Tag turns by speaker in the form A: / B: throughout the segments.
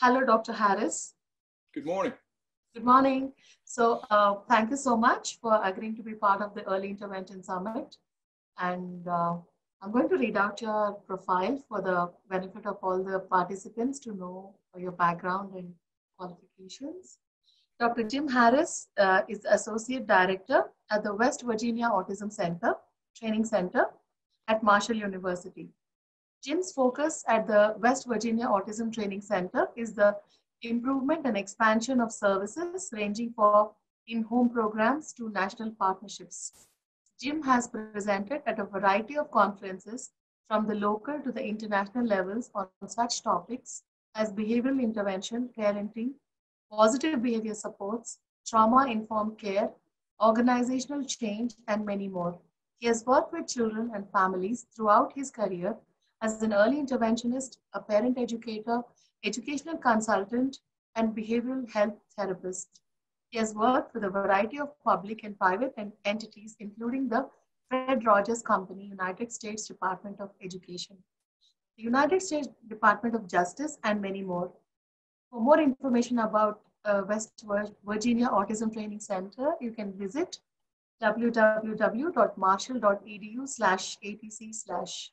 A: Hello, Dr. Harris.
B: Good morning.
A: Good morning. So thank you so much for agreeing to be part of the Early Intervention Summit. And I'm going to read out your profile for the benefit of all the participants to know your background and qualifications. Dr. Jim Harris is Associate Director at the West Virginia Autism Training Center at Marshall University. Jim's focus at the West Virginia Autism Training Center is the improvement and expansion of services ranging from in-home programs to national partnerships. Jim has presented at a variety of conferences from the local to the international levels on such topics as behavioral intervention, parenting, positive behavior supports, trauma-informed care, organizational change, and many more. He has worked with children and families throughout his career as an early interventionist, a parent educator, educational consultant, and behavioral health therapist. He has worked with a variety of public and private entities, including the Fred Rogers Company, United States Department of Education, the United States Department of Justice, and many more. For more information about West Virginia Autism Training Center, you can visit www.marshall.edu/atc/.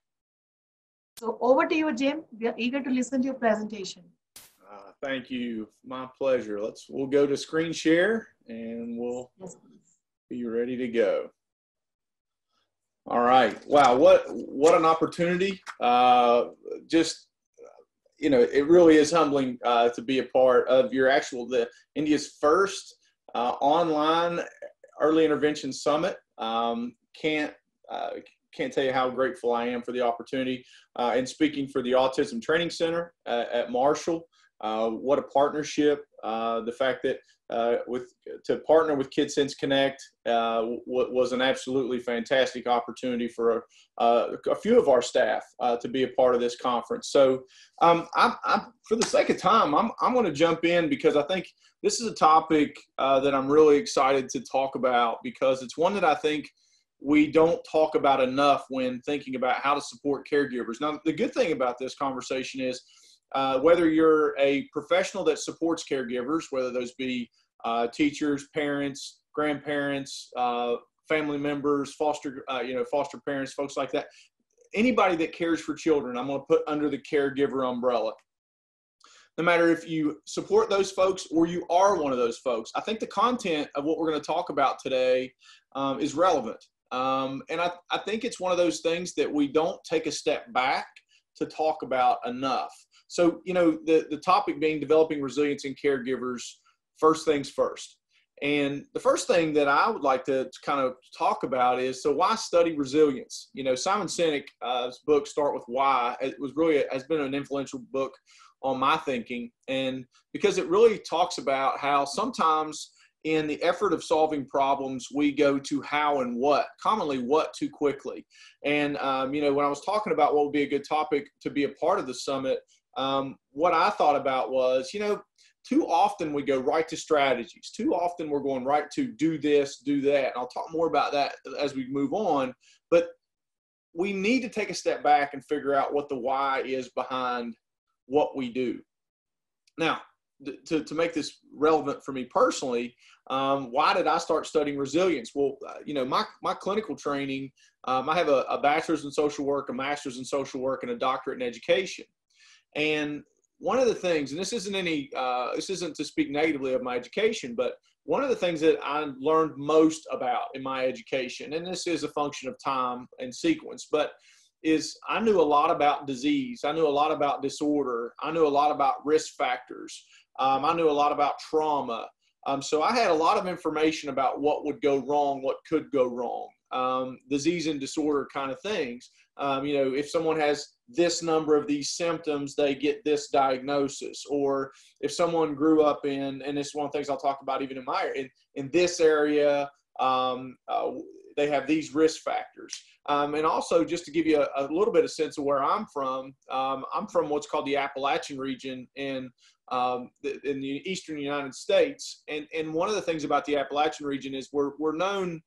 A: So over to you, Jim. We are eager to listen to your presentation.
B: Thank you. My pleasure. We'll go to screen share and we'll be ready to go. All right. Wow. What an opportunity. It really is humbling to be a part of India's first online early intervention summit. Can't tell you how grateful I am for the opportunity and speaking for the Autism Training Center at Marshall. What a partnership. The fact that to partner with Kidsens Connect was an absolutely fantastic opportunity for a few of our staff to be a part of this conference. So for the sake of time, I'm going to jump in because I think this is a topic that I'm really excited to talk about because it's one that I think we don't talk about enough when thinking about how to support caregivers. Now, the good thing about this conversation is whether you're a professional that supports caregivers, whether those be teachers, parents, grandparents, family members, foster parents, folks like that, anybody that cares for children, I'm going to put under the caregiver umbrella. No matter if you support those folks or you are one of those folks, I think the content of what we're going to talk about today is relevant. And I think it's one of those things that we don't take a step back to talk about enough. So, the topic being developing resilience in caregivers, first things first. And the first thing that I would like to kind of talk about is, so why study resilience? Simon Sinek's book, Start With Why, has been an influential book on my thinking. And because it really talks about how sometimes in the effort of solving problems, we go to how and what, commonly what too quickly. And, when I was talking about what would be a good topic to be a part of the summit, what I thought about was, too often we go right to strategies. Too often we're going right to do this, do that. And I'll talk more about that as we move on. But we need to take a step back and figure out what the why is behind what we do. Now, to make this relevant for me personally, why did I start studying resilience? Well, my clinical training, I have a bachelor's in social work, a master's in social work, and a doctorate in education. And one of the things, and this isn't to speak negatively of my education, but one of the things that I learned most about in my education, and this is a function of time and sequence, but is I knew a lot about disease. I knew a lot about disorder. I knew a lot about risk factors. I knew a lot about trauma. So I had a lot of information about what would go wrong, what could go wrong, disease and disorder kind of things. If someone has this number of these symptoms, they get this diagnosis. Or if someone grew up in, and this is one of the things I'll talk about even in this area, they have these risk factors. And also, just to give you a little bit of sense of where I'm from what's called the Appalachian region in the eastern United States. And one of the things about the Appalachian region is we're known,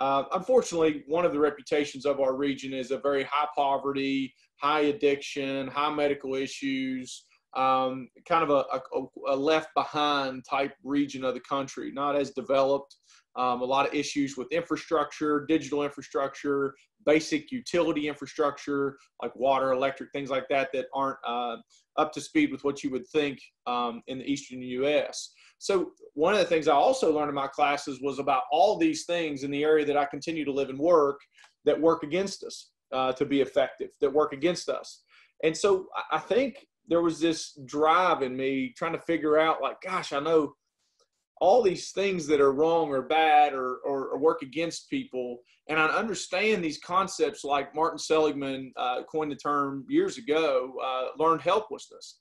B: unfortunately, one of the reputations of our region is a very high poverty, high addiction, high medical issues, kind of a left behind type region of the country, not as developed. A lot of issues with infrastructure, digital infrastructure, basic utility infrastructure like water, electric, things like that that aren't up to speed with what you would think in the eastern U.S. So one of the things I also learned in my classes was about all these things in the area that I continue to live and work that work against us to be effective, that work against us. And so I think there was this drive in me trying to figure out, like, gosh, I know all these things that are wrong or bad or work against people. And I understand these concepts like Martin Seligman coined the term years ago, learned helplessness.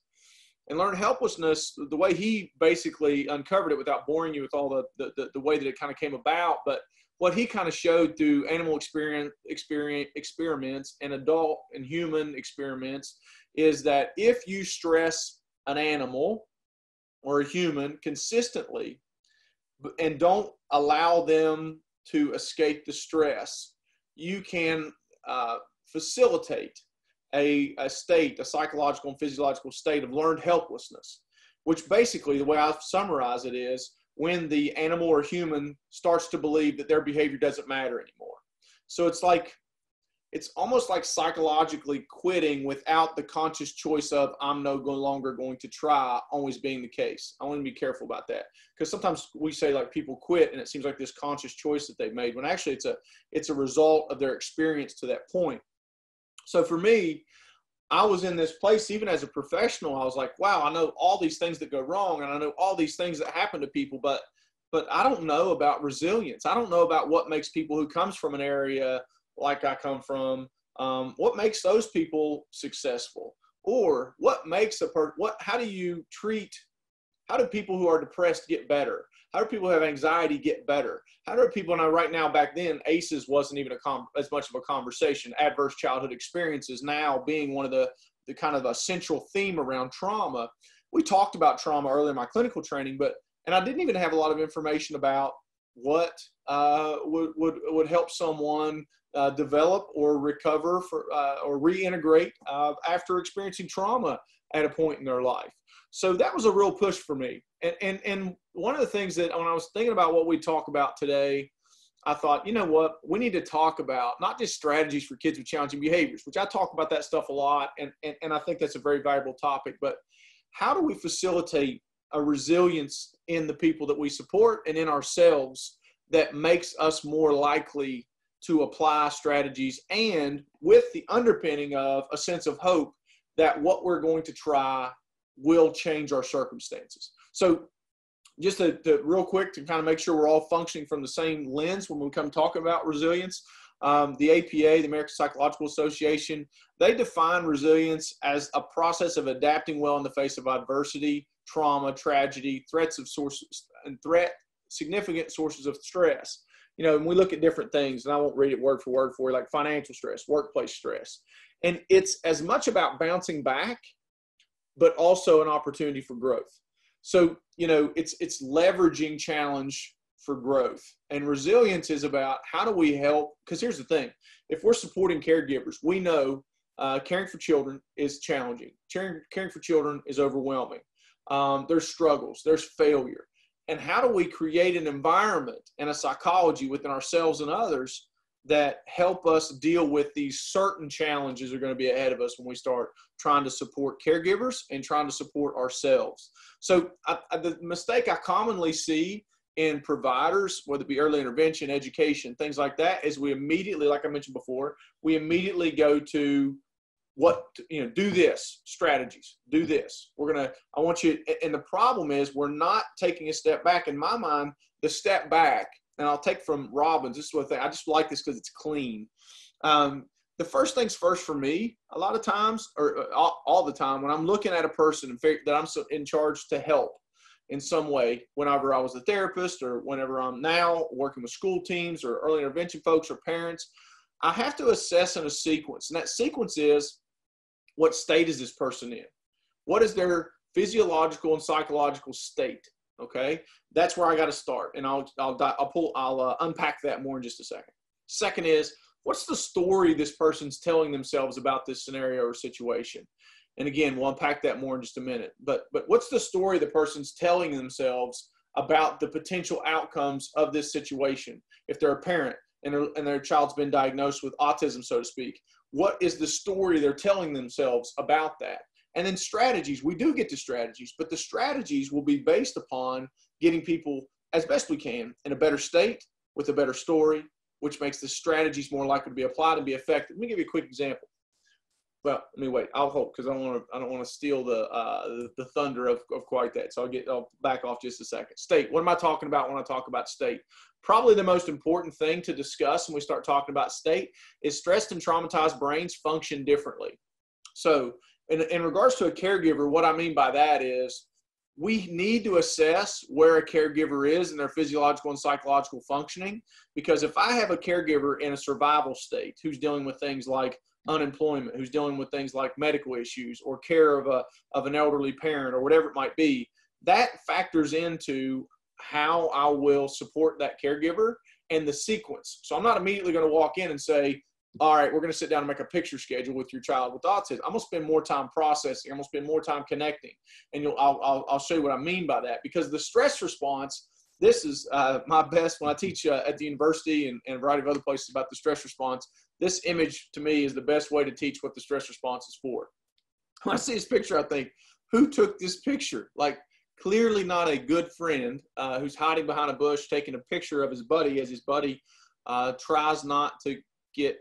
B: And learned helplessness, the way he basically uncovered it, without boring you with all the way that it kind of came about, but what he kind of showed through animal experiments and adult and human experiments is that if you stress an animal or a human consistently and don't allow them to escape the stress, you can facilitate a psychological and physiological state of learned helplessness, which basically, the way I summarize it, is when the animal or human starts to believe that their behavior doesn't matter anymore. So it's almost like psychologically quitting without the conscious choice of, I'm no longer going to try, always being the case. I want to be careful about that, because sometimes we say like people quit and it seems like this conscious choice that they've made, when actually it's a result of their experience to that point. So for me, I was in this place, even as a professional, I was like, wow, I know all these things that go wrong and I know all these things that happen to people, but I don't know about resilience. I don't know about what makes people who comes from an area like I come from, what makes those people successful, or what makes how do people who are depressed get better? How do people who have anxiety get better? How do people, and right now, back then, ACEs wasn't even as much of a conversation. Adverse childhood experiences now being one of the kind of a central theme around trauma. We talked about trauma earlier in my clinical training, and I didn't even have a lot of information about what would help someone develop or recover or reintegrate after experiencing trauma at a point in their life. So that was a real push for me. And one of the things that when I was thinking about what we talk about today, I thought, you know what, we need to talk about not just strategies for kids with challenging behaviors, which I talk about that stuff a lot. And I think that's a very valuable topic, but how do we facilitate a resilience in the people that we support and in ourselves that makes us more likely to apply strategies, and with the underpinning of a sense of hope that what we're going to try will change our circumstances. So just to real quick, to kind of make sure we're all functioning from the same lens when we come talk about resilience, the APA, the American Psychological Association, they define resilience as a process of adapting well in the face of adversity, trauma, tragedy, significant sources of stress. You know, and we look at different things, and I won't read it word for word for you, like financial stress, workplace stress. And it's as much about bouncing back, but also an opportunity for growth. So, you know, it's leveraging challenge for growth. And resilience is about how do we help, because here's the thing, if we're supporting caregivers, we know caring for children is challenging. Caring for children is overwhelming. There's struggles, there's failure. And how do we create an environment and a psychology within ourselves and others that help us deal with these certain challenges that are going to be ahead of us when we start trying to support caregivers and trying to support ourselves? So the mistake I commonly see in providers, whether it be early intervention, education, things like that, is we immediately, like I mentioned before, we immediately go to do this, strategies, do this. I want you, and the problem is we're not taking a step back. In my mind, the step back, and I'll take from Robbins, this is what I just like this because it's clean. The first things first for me, a lot of times, or all the time, when I'm looking at a person that I'm in charge to help in some way, whenever I was a therapist or whenever I'm now working with school teams or early intervention folks or parents, I have to assess in a sequence. And that sequence is, what state is this person in? What is their physiological and psychological state? Okay, that's where I got to start, and I'll unpack that more in just a second. Second is, what's the story this person's telling themselves about this scenario or situation? And again, we'll unpack that more in just a minute. But what's the story the person's telling themselves about the potential outcomes of this situation? If they're a parent and their child's been diagnosed with autism, so to speak, what is the story they're telling themselves about that? And then strategies. We do get to strategies, but the strategies will be based upon getting people, as best we can, in a better state with a better story, which makes the strategies more likely to be applied and be effective. Let me give you a quick example. Well, let me wait. I'll hold, because I don't want to steal the thunder of quite that. So I'll back off just a second. State. What am I talking about when I talk about state? Probably the most important thing to discuss when we start talking about state is stressed and traumatized brains function differently. So in regards to a caregiver, what I mean by that is we need to assess where a caregiver is in their physiological and psychological functioning, because if I have a caregiver in a survival state who's dealing with things like unemployment, who's dealing with things like medical issues or care of an elderly parent or whatever it might be, that factors into how I will support that caregiver and the sequence. So I'm not immediately going to walk in and say, all right, we're going to sit down and make a picture schedule with your child with autism. I'm going to spend more time processing. I'm going to spend more time connecting. And I'll show you what I mean by that, because the stress response, this is my best when I teach at the university and a variety of other places about the stress response. This image to me is the best way to teach what the stress response is for. When I see this picture, I think, who took this picture? Like, clearly not a good friend who's hiding behind a bush taking a picture of his buddy as his buddy tries not to get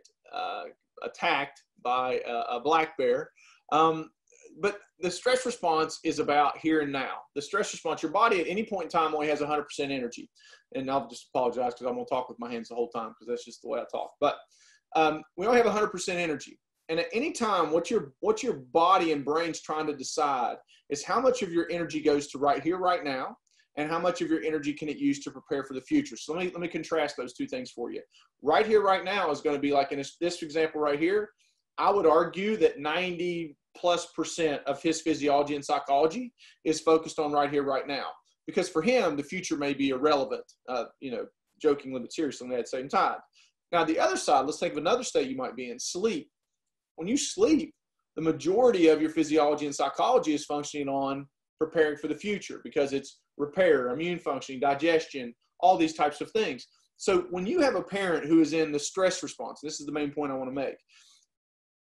B: attacked by a black bear. But the stress response is about here and now. The stress response, your body at any point in time only has 100% energy. And I'll just apologize because I'm going to talk with my hands the whole time because that's just the way I talk. But we only have 100% energy. And at any time, what your body and brain's trying to decide is how much of your energy goes to right here, right now, and how much of your energy can it use to prepare for the future. So let me contrast those two things for you. Right here, right now is going to be like in this example right here. I would argue that 90+% of his physiology and psychology is focused on right here, right now. Because for him, the future may be irrelevant, jokingly but seriously at the same time. Now, the other side, let's think of another state you might be in, sleep. When you sleep, the majority of your physiology and psychology is functioning on preparing for the future, because it's repair, immune functioning, digestion, all these types of things. So when you have a parent who is in the stress response, this is the main point I want to make,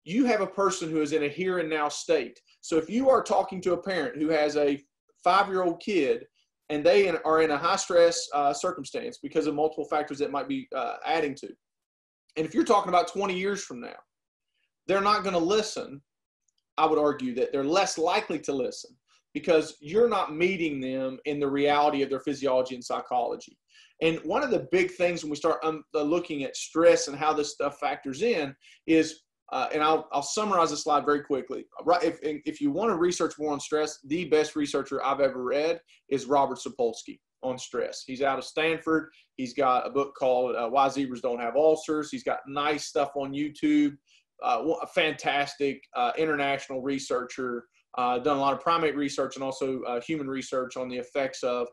B: you have a person who is in a here and now state. So if you are talking to a parent who has a 5-year-old kid and they are in a high stress circumstance because of multiple factors that might be adding to, and if you're talking about 20 years from now, they're not going to listen. I would argue that they're less likely to listen because you're not meeting them in the reality of their physiology and psychology. And one of the big things when we start looking at stress and how this stuff factors in is, and I'll summarize the slide very quickly. If you want to research more on stress, the best researcher I've ever read is Robert Sapolsky on stress. He's out of Stanford. He's got a book called Why Zebras Don't Have Ulcers. He's got nice stuff on YouTube. A fantastic international researcher, done a lot of primate research and also human research on the effects of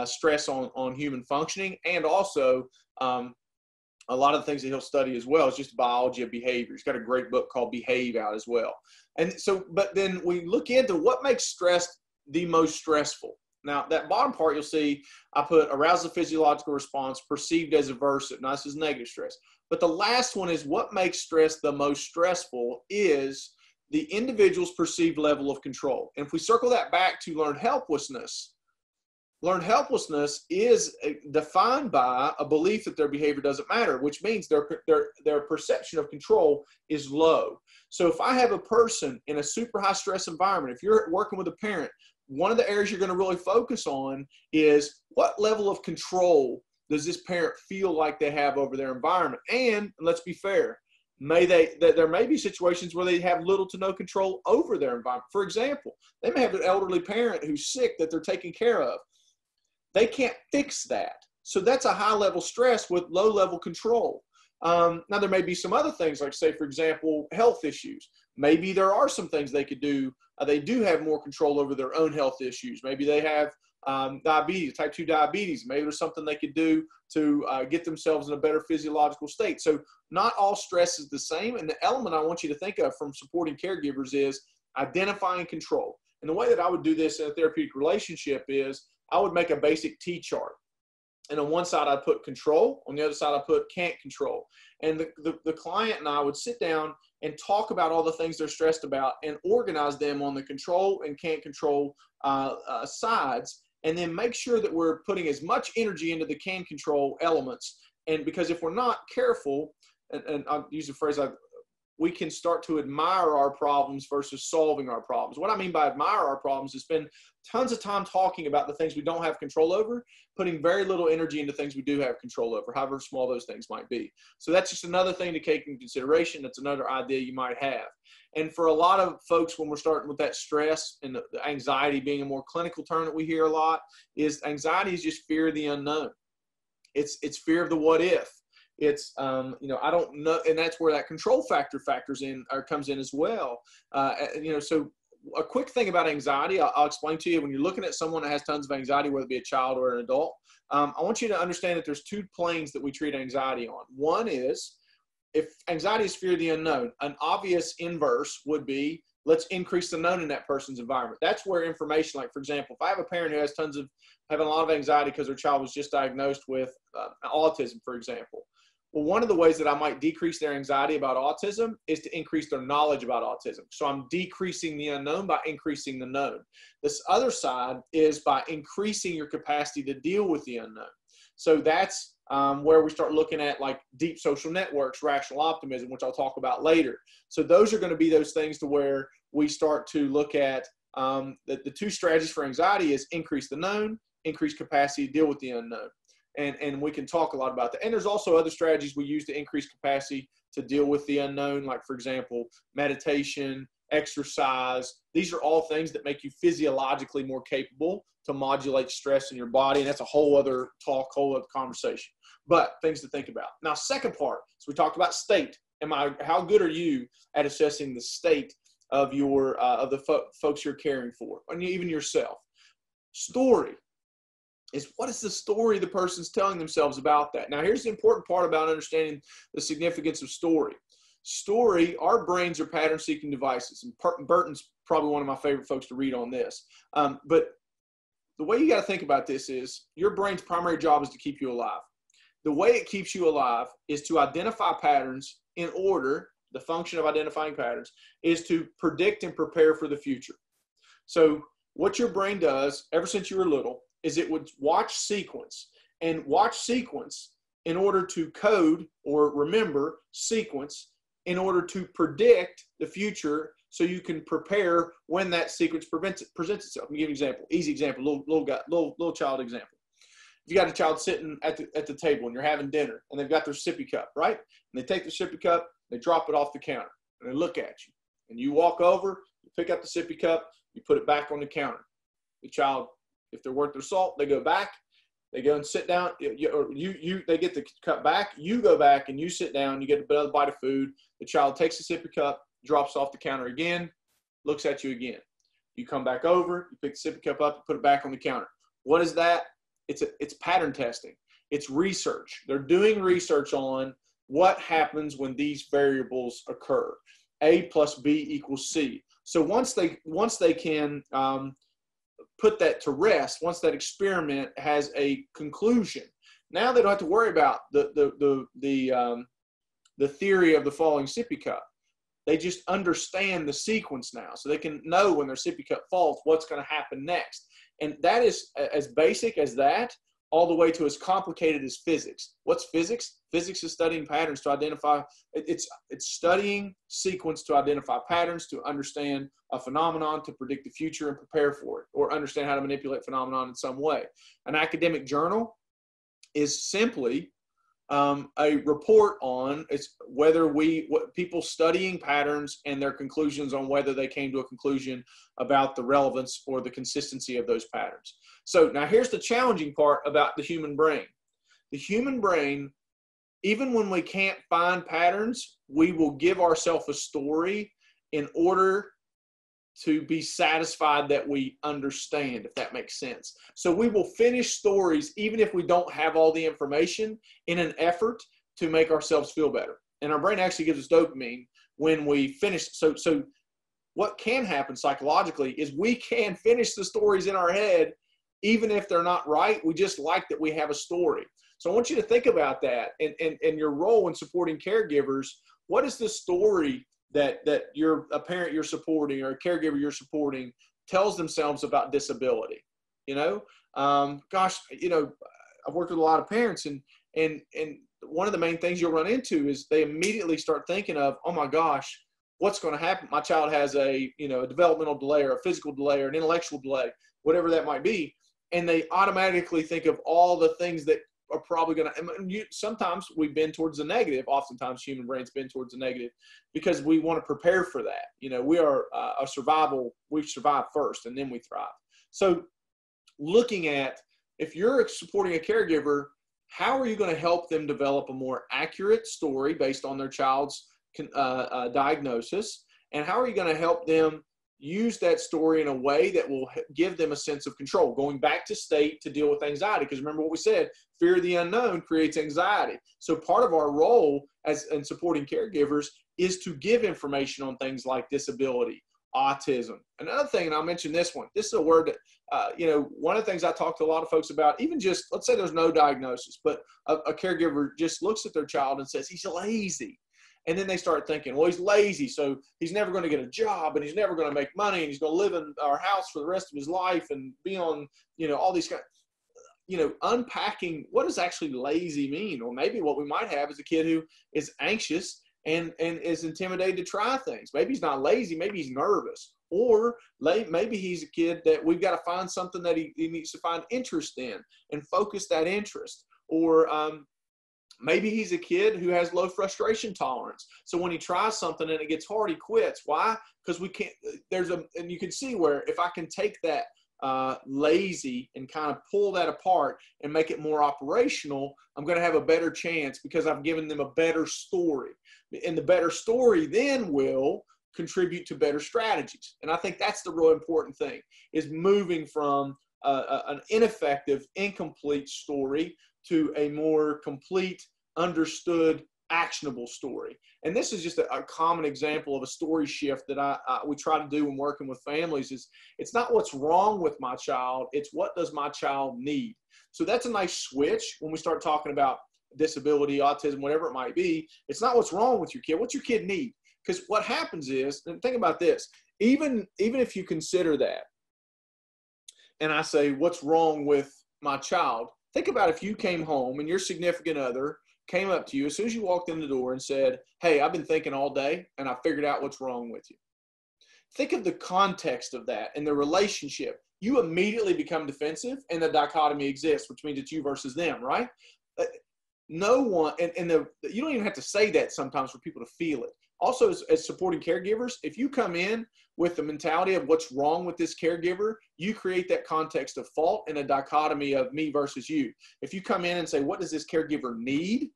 B: stress on human functioning, and also a lot of the things that he'll study as well is just biology of behavior. He's got a great book called Behave out as well. And so, but then we look into what makes stress the most stressful. Now, that bottom part, you'll see I put arousal physiological response perceived as aversive. Now, this is negative stress. But the last one is what makes stress the most stressful is the individual's perceived level of control. And if we circle that back to learned helplessness is defined by a belief that their behavior doesn't matter, which means their perception of control is low. So if I have a person in a super high stress environment, if you're working with a parent, one of the areas you're going to really focus on is what level of control does this parent feel like they have over their environment? And let's be fair, there may be situations where they have little to no control over their environment. For example, they may have an elderly parent who's sick that they're taking care of. They can't fix that. So that's a high level stress with low level control. Now, there may be some other things, like say, for example, health issues. Maybe there are some things they could do. They do have more control over their own health issues. Maybe they have diabetes, type 2 diabetes. Maybe there's something they could do to get themselves in a better physiological state. So not all stress is the same. And the element I want you to think of from supporting caregivers is identify and control. And the way that I would do this in a therapeutic relationship is I would make a basic T chart. And on one side, I'd put control. On the other side, I put can't control. And the client and I would sit down and talk about all the things they're stressed about and organize them on the control and can't control sides. And then make sure that we're putting as much energy into the can control elements. And because if we're not careful, and I'll use a phrase, we can start to admire our problems versus solving our problems. What I mean by admire our problems is spend tons of time talking about the things we don't have control over, putting very little energy into things we do have control over, however small those things might be. So that's just another thing to take into consideration. That's another idea you might have. And for a lot of folks, when we're starting with that stress and the anxiety being a more clinical term that we hear a lot, is anxiety is just fear of the unknown. It's fear of the what if. It's, you know, I don't know. And that's where that control factor factors in or comes in as well. You know, so a quick thing about anxiety, I'll explain to you. When you're looking at someone that has tons of anxiety, whether it be a child or an adult, I want you to understand that there's two planes that we treat anxiety on. One is, if anxiety is fear of the unknown, an obvious inverse would be, let's increase the known in that person's environment. That's where information, like for example, if I have a parent who has having a lot of anxiety because their child was just diagnosed with autism, for example. Well, one of the ways that I might decrease their anxiety about autism is to increase their knowledge about autism. So I'm decreasing the unknown by increasing the known. This other side is by increasing your capacity to deal with the unknown. So that's where we start looking at like deep social networks, rational optimism, which I'll talk about later. So those are going to be those things to where we start to look at the two strategies for anxiety is increase the known, increase capacity to deal with the unknown. And we can talk a lot about that. And there's also other strategies we use to increase capacity to deal with the unknown, like, for example, meditation, exercise. These are all things that make you physiologically more capable to modulate stress in your body. And that's a whole other talk, whole other conversation. But things to think about. Now, second part, so we talked about state. How good are you at assessing the state of your of the folks you're caring for, and even yourself? Story is, what is the story the person's telling themselves about that? Now, here's the important part about understanding the significance of story. Story, our brains are pattern-seeking devices. And Burton's probably one of my favorite folks to read on this. But the way you got to think about this is your brain's primary job is to keep you alive. The way it keeps you alive is to identify patterns in order, the function of identifying patterns is to predict and prepare for the future. So what your brain does ever since you were little is it would watch sequence in order to code or remember sequence in order to predict the future so you can prepare when that sequence presents itself. Let me give you an example, easy example, little child example. If you got a child sitting at the table and you're having dinner and they've got their sippy cup, right? And they take the sippy cup, they drop it off the counter and they look at you. And you walk over, you pick up the sippy cup, you put it back on the counter. The child, if they're worth their salt, they go back, they go and sit down, they get the cup back, you go back and you sit down, you get another bite of food. The child takes the sippy cup, drops off the counter again, looks at you again. You come back over, you pick the sippy cup up, put it back on the counter. What is that? It's pattern testing. It's research. They're doing research on what happens when these variables occur. A plus B equals C. So once they can put that to rest, once that experiment has a conclusion, now they don't have to worry about the theory of the falling sippy cup. They just understand the sequence now, so they can know when their sippy cup falls what's going to happen next. And that is as basic as that, all the way to as complicated as physics. What's physics? Physics is studying patterns to identify, it's studying sequence to identify patterns, to understand a phenomenon, to predict the future and prepare for it, or understand how to manipulate phenomenon in some way. An academic journal is simply a report on people studying patterns and their conclusions on whether they came to a conclusion about the relevance or the consistency of those patterns. So now here's the challenging part about the human brain. The human brain, even when we can't find patterns, we will give ourselves a story in order to be satisfied that we understand, if that makes sense. So we will finish stories even if we don't have all the information in an effort to make ourselves feel better. And our brain actually gives us dopamine when we finish. So what can happen psychologically is we can finish the stories in our head, even if they're not right. We just like that we have a story. So I want you to think about that and your role in supporting caregivers. What is the story that a parent you're supporting or a caregiver you're supporting tells themselves about disability? You know, gosh, you know, I've worked with a lot of parents, and one of the main things you'll run into is they immediately start thinking of, oh my gosh, what's going to happen? My child has a, you know, a developmental delay or a physical delay or an intellectual delay, whatever that might be. And they automatically think of all the things that are probably going to, sometimes we bend towards the negative. Oftentimes human brains bend towards the negative because we want to prepare for that. You know, we are a survival, we survive first and then we thrive. So looking at, if you're supporting a caregiver, how are you going to help them develop a more accurate story based on their child's diagnosis? And how are you going to help them use that story in a way that will give them a sense of control, going back to state to deal with anxiety? Because remember what we said, fear of the unknown creates anxiety. So part of our role as in supporting caregivers is to give information on things like disability, autism. Another thing, and I'll mention this one, this is a word that, you know, one of the things I talk to a lot of folks about, even just, let's say there's no diagnosis, but a caregiver just looks at their child and says, he's lazy. And then they start thinking, well, he's lazy, so he's never going to get a job, and he's never going to make money, and he's going to live in our house for the rest of his life and be on, you know, all these kind of, you know, unpacking what does actually lazy mean? Or maybe what we might have is a kid who is anxious and is intimidated to try things. Maybe he's not lazy, maybe he's nervous. Or maybe he's a kid that we've got to find something that he needs to find interest in and focus that interest. Or maybe he's a kid who has low frustration tolerance. So when he tries something and it gets hard, he quits. Why? Because we can't, and you can see where if I can take that lazy and kind of pull that apart and make it more operational, I'm going to have a better chance because I've given them a better story. And the better story then will contribute to better strategies. And I think that's the real important thing, is moving from an ineffective, incomplete story to a more complete, understood, actionable story. And this is just a common example of a story shift that we try to do when working with families. Is it's not what's wrong with my child, it's what does my child need. So that's a nice switch when we start talking about disability, autism, whatever it might be. It's not what's wrong with your kid, what's your kid need? Because what happens is, and think about this, even if you consider that, and I say, what's wrong with my child? Think about if you came home and your significant other came up to you as soon as you walked in the door and said, hey, I've been thinking all day and I figured out what's wrong with you. Think of the context of that and the relationship. You immediately become defensive and the dichotomy exists, which means it's you versus them, right? No one, you don't even have to say that sometimes for people to feel it. Also, as supporting caregivers, if you come in with the mentality of what's wrong with this caregiver, you create that context of fault and a dichotomy of me versus you. If you come in and say, what does this caregiver need?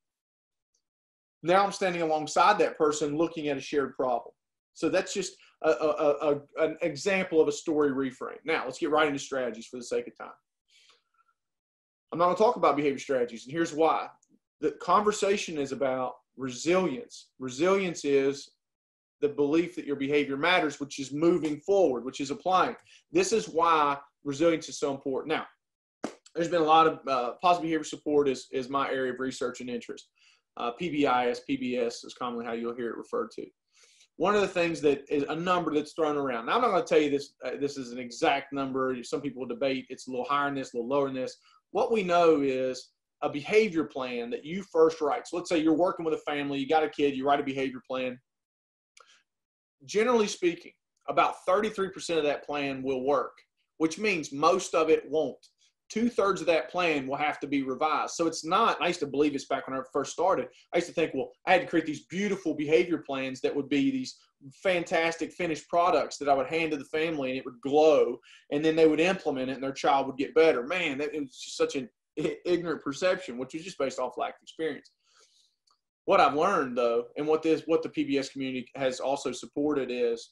B: Now I'm standing alongside that person looking at a shared problem. So that's just an example of a story reframe. Now let's get right into strategies for the sake of time. I'm not going to talk about behavior strategies, and here's why. The conversation is about resilience. Resilience is the belief that your behavior matters, which is moving forward, which is applying. This is why resilience is so important. Now, there's been a lot of positive behavior support is my area of research and interest. PBIS, PBS is commonly how you'll hear it referred to. One of the things that is a number that's thrown around. Now, I'm not going to tell you this, this is an exact number. Some people will debate it's a little higher than this, a little lower than this. What we know is a behavior plan that you first write. So let's say you're working with a family, you got a kid, you write a behavior plan. Generally speaking, about 33% of that plan will work, which means most of it won't. 2/3 of that plan will have to be revised. So it's not, I used to believe this back when I first started. I used to think, well, I had to create these beautiful behavior plans that would be these fantastic finished products that I would hand to the family and it would glow, and then they would implement it and their child would get better. Man, it was just such an ignorant perception, which was just based off lack of experience. What I've learned though, and what the PBS community has also supported, is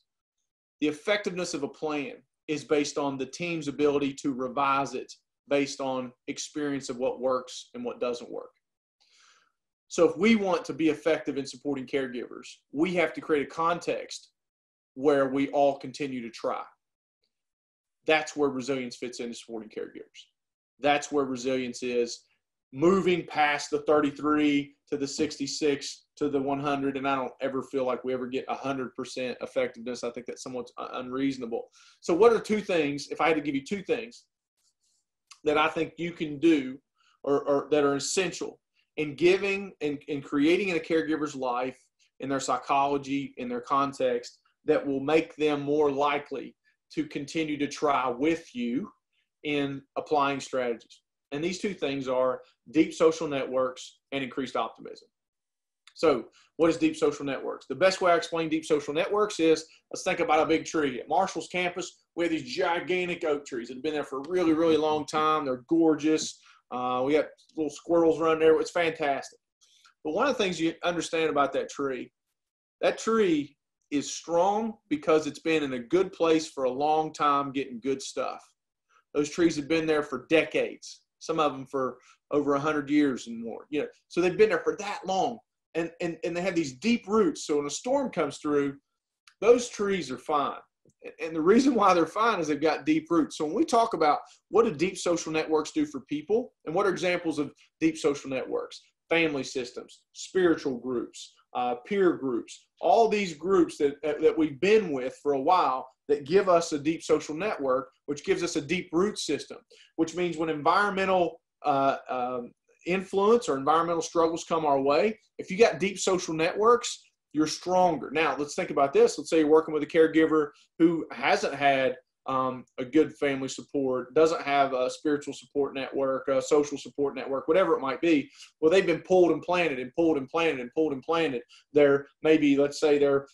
B: the effectiveness of a plan is based on the team's ability to revise it based on experience of what works and what doesn't work. So if we want to be effective in supporting caregivers, we have to create a context where we all continue to try. That's where resilience fits into supporting caregivers. That's where resilience is, moving past the 33 to the 66 to the 100. And I don't ever feel like we ever get 100% effectiveness. I think that's somewhat unreasonable. So what are two things, if I had to give you two things that I think you can do or that are essential in giving and in creating in a caregiver's life, in their psychology, in their context, that will make them more likely to continue to try with you in applying strategies. And these two things are deep social networks and increased optimism. So what is deep social networks? The best way I explain deep social networks is, let's think about a big tree. At Marshall's campus, we have these gigantic oak trees that have been there for a really, really long time. They're gorgeous. We have little squirrels running there. It's fantastic. But one of the things you understand about that tree is strong because it's been in a good place for a long time getting good stuff. Those trees have been there for decades, some of them for over 100 years and more. You know, so they've been there for that long, and they have these deep roots. So when a storm comes through, those trees are fine. And the reason why they're fine is they've got deep roots. So when we talk about what do deep social networks do for people, and what are examples of deep social networks? Family systems, spiritual groups, peer groups, all these groups that we've been with for a while that give us a deep social network, which gives us a deep root system, which means when environmental influence or environmental struggles come our way, if you got deep social networks, you're stronger. Now, let's think about this. Let's say you're working with a caregiver who hasn't had a good family support, doesn't have a spiritual support network, a social support network, whatever it might be. Well, they've been pulled and planted and pulled and planted and pulled and planted. They're maybe, let's say they're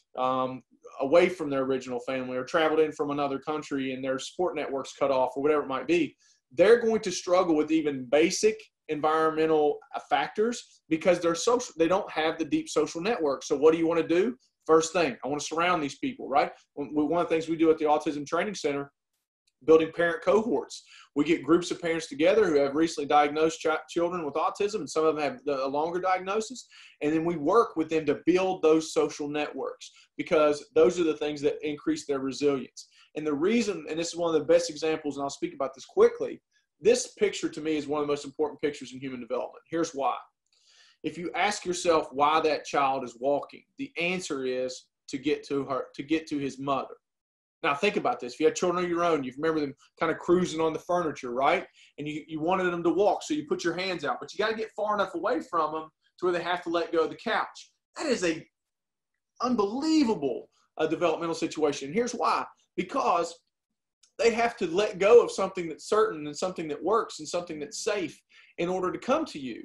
B: away from their original family or traveled in from another country and their support network's cut off or whatever it might be. They're going to struggle with even basic environmental factors because they don't have the deep social network. So what do you want to do? First thing, I want to surround these people, right? One of the things we do at the Autism Training Center, building parent cohorts. We get groups of parents together who have recently diagnosed children with autism, and some of them have a longer diagnosis. And then we work with them to build those social networks because those are the things that increase their resilience. And the reason, and this is one of the best examples, and I'll speak about this quickly, this picture to me is one of the most important pictures in human development. Here's why. If you ask yourself why that child is walking, the answer is to get to his mother. Now think about this. If you had children of your own, you remember them kind of cruising on the furniture, right? And you wanted them to walk, so you put your hands out, but you got to get far enough away from them to where they have to let go of the couch. That is a unbelievable developmental situation. And here's why. Because they have to let go of something that's certain and something that works and something that's safe in order to come to you.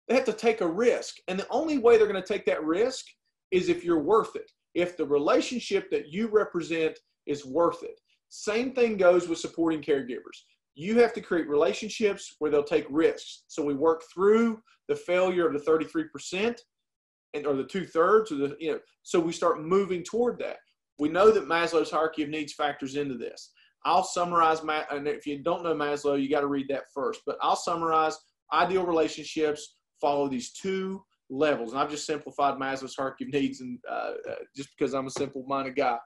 B: They have to take a risk. And the only way they're going to take that risk is if you're worth it. If the relationship that you represent is worth it. Same thing goes with supporting caregivers. You have to create relationships where they'll take risks. So we work through the failure of the 33% or the 2/3 or the, so we start moving toward that. We know that Maslow's hierarchy of needs factors into this. I'll summarize, and if you don't know Maslow, you got to read that first, but I'll summarize ideal relationships follow these two levels. And I've just simplified Maslow's hierarchy of needs, and just because I'm a simple-minded guy.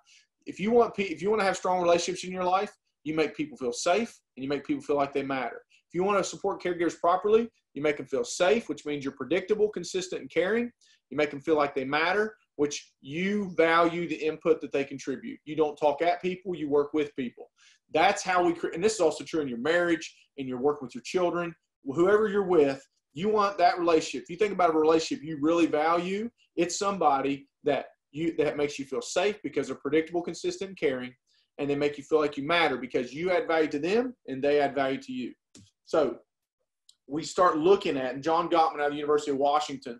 B: If you want to have strong relationships in your life, you make people feel safe and you make people feel like they matter. If you want to support caregivers properly, you make them feel safe, which means you're predictable, consistent, and caring. You make them feel like they matter, which you value the input that they contribute. You don't talk at people, you work with people. That's how we create, and this is also true in your marriage, in your work with your children, whoever you're with. You want that relationship. If you think about a relationship you really value, it's somebody that makes you feel safe because they're predictable, consistent, and caring, and they make you feel like you matter because you add value to them and they add value to you. So we start looking at, and John Gottman out of the University of Washington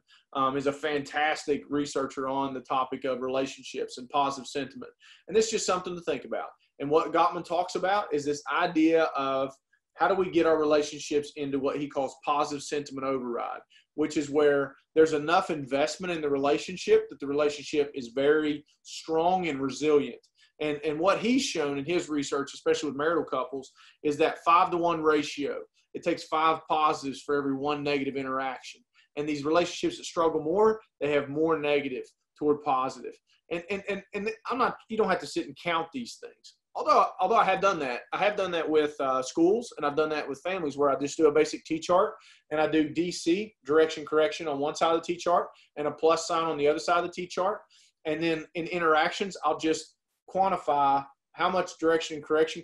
B: is a fantastic researcher on the topic of relationships and positive sentiment. And this is just something to think about. And what Gottman talks about is this idea of how do we get our relationships into what he calls positive sentiment override, which is where there's enough investment in the relationship that the relationship is very strong and resilient. And what he's shown in his research, especially with marital couples, is that 5-to-1 ratio. It takes 5 positives for every 1 negative interaction. And these relationships that struggle more, they have more negative toward positive. And I'm not, you don't have to sit and count these things. Although I have done that with schools, and I've done that with families where I just do a basic T-chart, and I do DC, direction correction, on one side of the T-chart and a plus sign on the other side of the T-chart. And then in interactions, I'll just quantify how much direction and correction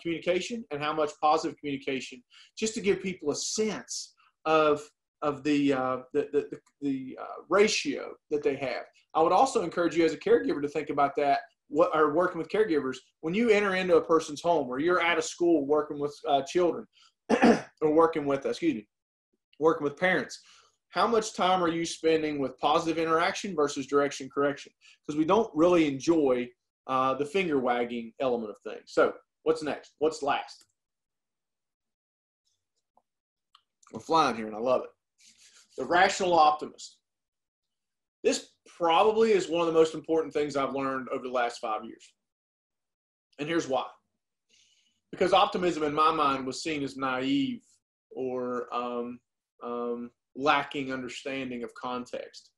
B: communication and how much positive communication, just to give people a sense of the ratio that they have. I would also encourage you as a caregiver to think about that, or working with caregivers, when you enter into a person's home, or you're at a school working with children, or working with parents. How much time are you spending with positive interaction versus direction correction? Because we don't really enjoy the finger wagging element of things. So what's next? What's last? We're flying here, and I love it. The rational optimist. This probably is one of the most important things I've learned over the last 5 years. And here's why. Because optimism in my mind was seen as naive, or lacking understanding of context.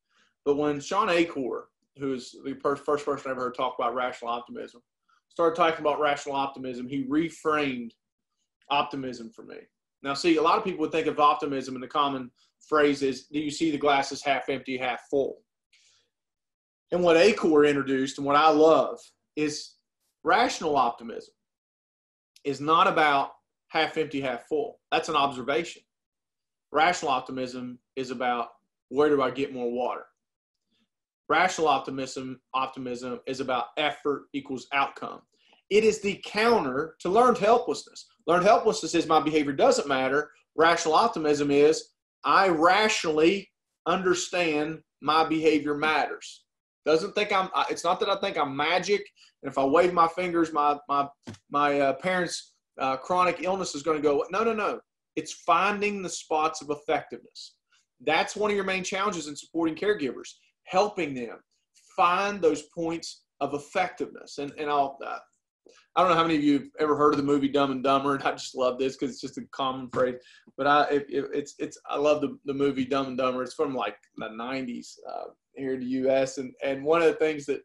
B: But when Sean Acor, who is the first person I ever heard talk about rational optimism, started talking about rational optimism, he reframed optimism for me. Now, see, a lot of people would think of optimism, and the common phrase is, do you see the glass as half empty, half full? And what Acor introduced, and what I love, is rational optimism is not about half empty, half full. That's an observation. Rational optimism is about, where do I get more water? Rational optimism is about effort equals outcome. It is the counter to learned helplessness. Learned helplessness is my behavior doesn't matter. Rational optimism is, I rationally understand my behavior matters. It's not that I think I'm magic, and if I wave my fingers, my parents' chronic illness is going to go. No. It's finding the spots of effectiveness. That's one of your main challenges in supporting caregivers, helping them find those points of effectiveness. And I don't know how many of you have ever heard of the movie Dumb and Dumber, and I just love this because it's just a common phrase. But I love the movie Dumb and Dumber. It's from like the 90s here in the U.S. And one of the things that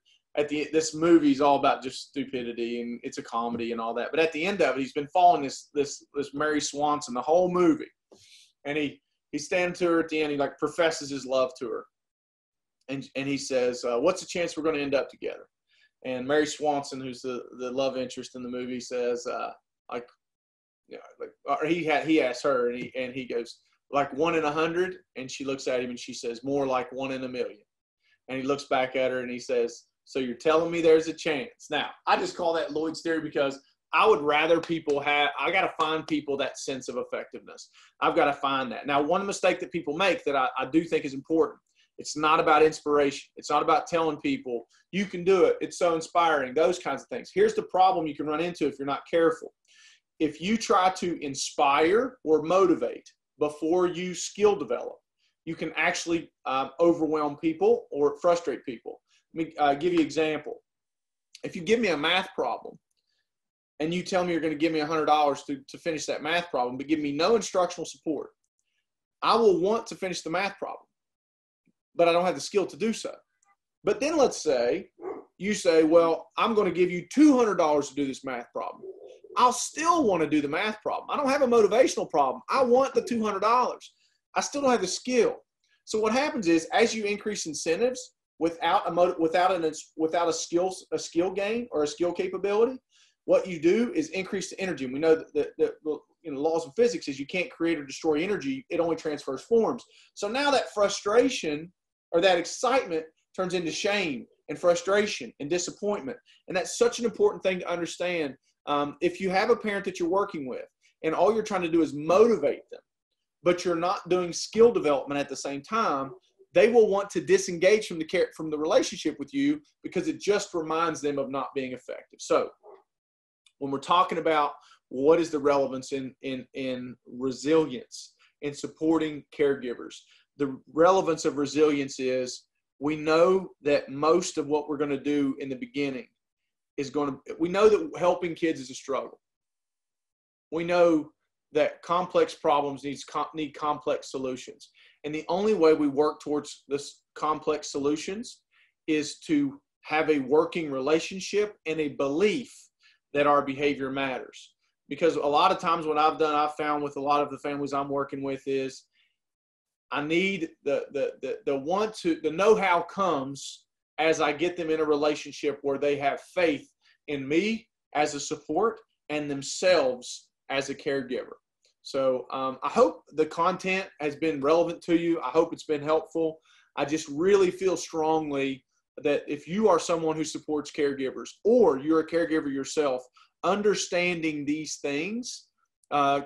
B: this movie is all about just stupidity, and it's a comedy and all that. But at the end of it, he's been following this Mary Swanson the whole movie, and he's standing to her at the end. He like professes his love to her, and he says, "What's the chance we're going to end up together?" And Mary Swanson, who's the love interest in the movie, says, he asks her, and he goes, like 1 in 100, and she looks at him and she says, more like 1 in a million. And he looks back at her and he says, so you're telling me there's a chance. Now, I just call that Lloyd's theory because I would rather I got to find people that sense of effectiveness. I've got to find that. Now, one mistake that people make that I do think is important, it's not about inspiration. It's not about telling people, you can do it. It's so inspiring, those kinds of things. Here's the problem you can run into if you're not careful. If you try to inspire or motivate before you skill develop, you can actually overwhelm people or frustrate people. Let me give you an example. If you give me a math problem and you tell me you're going to give me $100 to finish that math problem, but give me no instructional support, I will want to finish the math problem, but I don't have the skill to do so. But then let's say you say, well, I'm going to give you $200 to do this math problem. I'll still want to do the math problem. I don't have a motivational problem. I want the $200. I still don't have the skill. So what happens is, as you increase incentives without a skill gain or a skill capability, what you do is increase the energy. And we know that the laws of physics is you can't create or destroy energy. It only transfers forms. So now that frustration or that excitement turns into shame and frustration and disappointment. And that's such an important thing to understand. If you have a parent that you're working with and all you're trying to do is motivate them, but you're not doing skill development at the same time, they will want to disengage from the relationship with you because it just reminds them of not being effective. So when we're talking about what is the relevance in resilience, in supporting caregivers, the relevance of resilience is we know that most of what we're going to do in the beginning we know that helping kids is a struggle. We know that complex problems need complex solutions. And the only way we work towards this complex solutions is to have a working relationship and a belief that our behavior matters. Because a lot of times what I've found with a lot of the families I'm working with is I need the know-how comes as I get them in a relationship where they have faith in me as a support and themselves as a caregiver. So I hope the content has been relevant to you. I hope it's been helpful. I just really feel strongly that if you are someone who supports caregivers or you're a caregiver yourself, understanding these things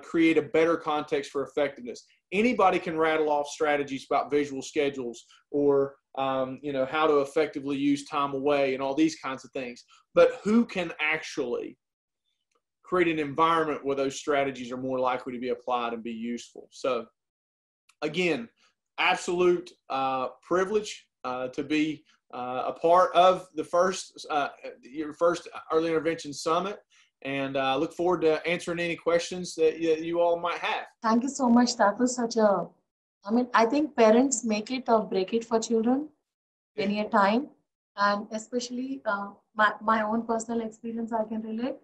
B: create a better context for effectiveness. Anybody can rattle off strategies about visual schedules or how to effectively use time away and all these kinds of things. But who can actually create an environment where those strategies are more likely to be applied and be useful? So again, absolute privilege to be a part of the your first Early Intervention Summit. And look forward to answering any questions that you all might have.
A: Thank you so much. That was I think parents make it or break it for children many a time. And especially my own personal experience, I can relate.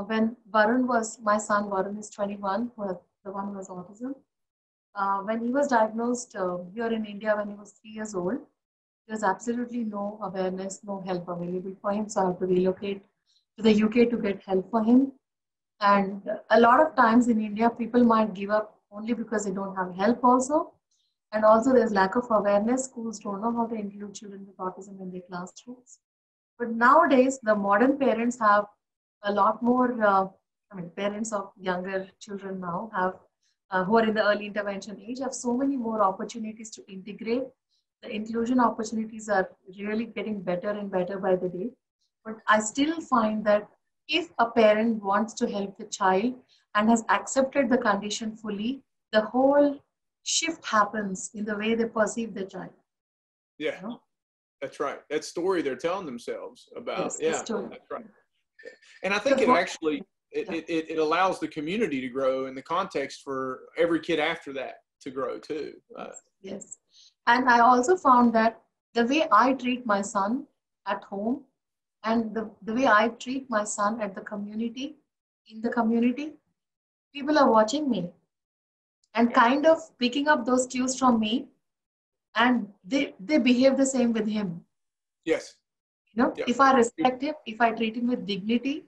A: When my son Varun is 21, the one who has autism. When he was diagnosed here in India when he was 3 years old, there's absolutely no awareness, no help available for him. So I had to relocate to the UK to get help for him. And a lot of times in India, people might give up only because they don't have help also. And also there's lack of awareness. Schools don't know how to include children with autism in their classrooms. But nowadays, the modern parents have a lot more, parents of younger children now have, who are in the early intervention age, have so many more opportunities to integrate. The inclusion opportunities are really getting better and better by the day. But I still find that if a parent wants to help the child and has accepted the condition fully, the whole shift happens in the way they perceive the child.
B: Yeah, that's right. That story they're telling themselves about. That's right. And I think it allows the community to grow in the context for every kid after that to grow too.
A: Yes. And I also found that the way I treat my son at home and the way I treat my son at in the community, people are watching me and kind of picking up those cues from me, and they behave the same with him.
B: Yes.
A: If I respect him, if I treat him with dignity,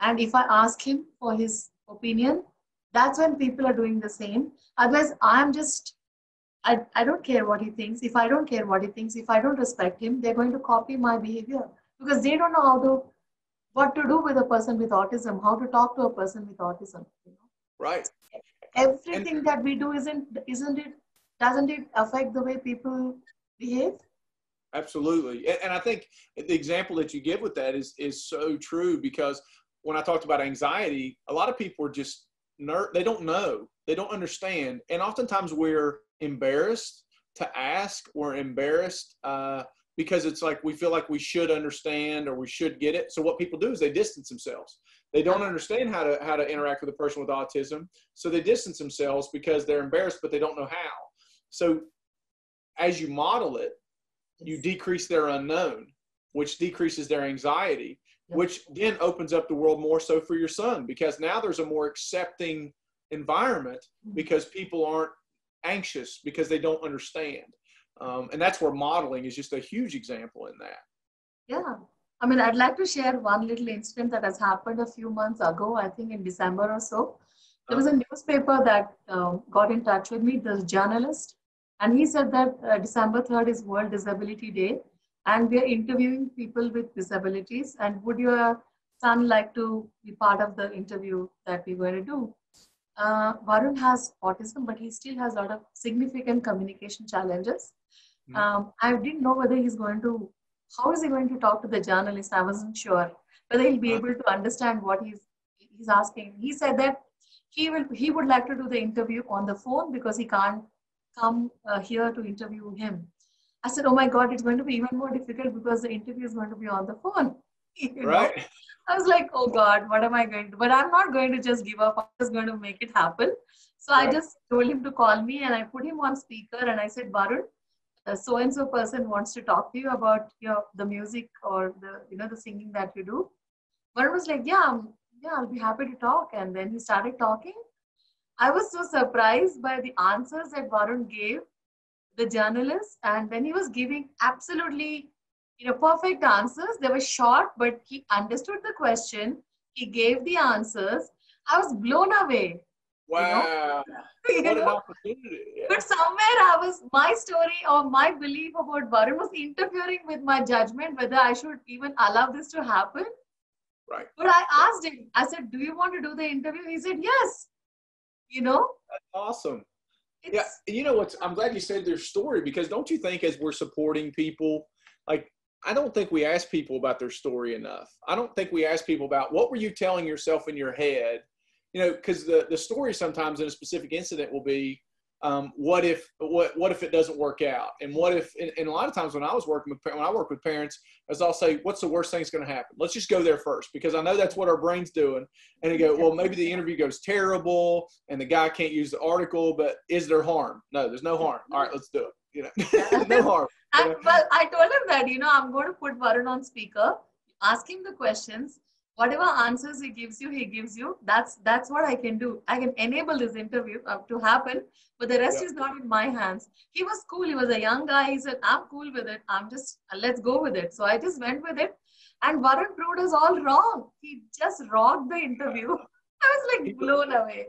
A: and if I ask him for his opinion, that's when people are doing the same. Otherwise, I don't care what he thinks. If I don't care what he thinks, if I don't respect him, they're going to copy my behavior because they don't know what to do with a person with autism, how to talk to a person with autism.
B: Right.
A: Everything that we do doesn't it affect the way people behave?
B: Absolutely. And I think the example that you give with that is so true, because when I talked about anxiety, a lot of people are just they don't know, they don't understand. And oftentimes we're embarrassed to ask, we're embarrassed because it's like we feel like we should understand or we should get it. So what people do is they distance themselves. They don't understand how to interact with a person with autism. So they distance themselves because they're embarrassed, but they don't know how. So as you model it, you decrease their unknown, which decreases their anxiety, which then opens up the world more so for your son, because now there's a more accepting environment because people aren't anxious because they don't understand. And that's where modeling is just a huge example in that.
A: Yeah. I'd like to share one little incident that has happened a few months ago, I think in December or so. There was a newspaper that got in touch with me, the journalist, and he said that December 3rd is World Disability Day, and we are interviewing people with disabilities, and would your son like to be part of the interview that we're going to do? Varun has autism, but he still has a lot of significant communication challenges. I didn't know whether how is he going to talk to the journalist? I wasn't sure whether he'll be able to understand what he's asking. He said that he would like to do the interview on the phone because he can't come here to interview him. I said, oh my God, it's going to be even more difficult because the interview is going to be on the phone.
B: Right.
A: I was like, oh God, what am I going to do? But I'm not going to just give up. I'm just going to make it happen. So I just told him to call me and I put him on speaker and I said, Varun, so and so person wants to talk to you about the music or the singing that you do. Varun was like, yeah, I'll be happy to talk. And then he started talking. I was so surprised by the answers that Varun gave the journalist, and when he was giving absolutely perfect answers. They were short, but he understood the question. He gave the answers. I was blown away.
B: Wow.
A: You
B: What an
A: know?
B: opportunity. Yeah.
A: But somewhere my story or my belief about Varun was interfering with my judgment whether I should even allow this to happen.
B: Right.
A: But I asked him, I said, do you want to do the interview? He said, yes.
B: That's awesome. Yeah. I'm glad you said their story, because don't you think as we're supporting people, like, I don't think we ask people about their story enough. I don't think we ask people about what were you telling yourself in your head, because the story sometimes in a specific incident will be, what if it doesn't work out? And what if, and a lot of times when I work with parents, as I'll say, what's the worst thing that's going to happen? Let's just go there first, because I know that's what our brain's doing. And they go, well, maybe the interview goes terrible and the guy can't use the article, but is there harm? No, there's no harm. All right, let's do it. No harm.
A: Well, I told him that, I'm going to put Varun on speaker, ask him the questions. Whatever answers he gives you. That's what I can do. I can enable this interview to happen, but the rest is not in my hands. He was cool. He was a young guy. He said, I'm cool with it. Let's go with it. So I just went with it. And Varun proved us all wrong. He just rocked the interview. I was like blown away,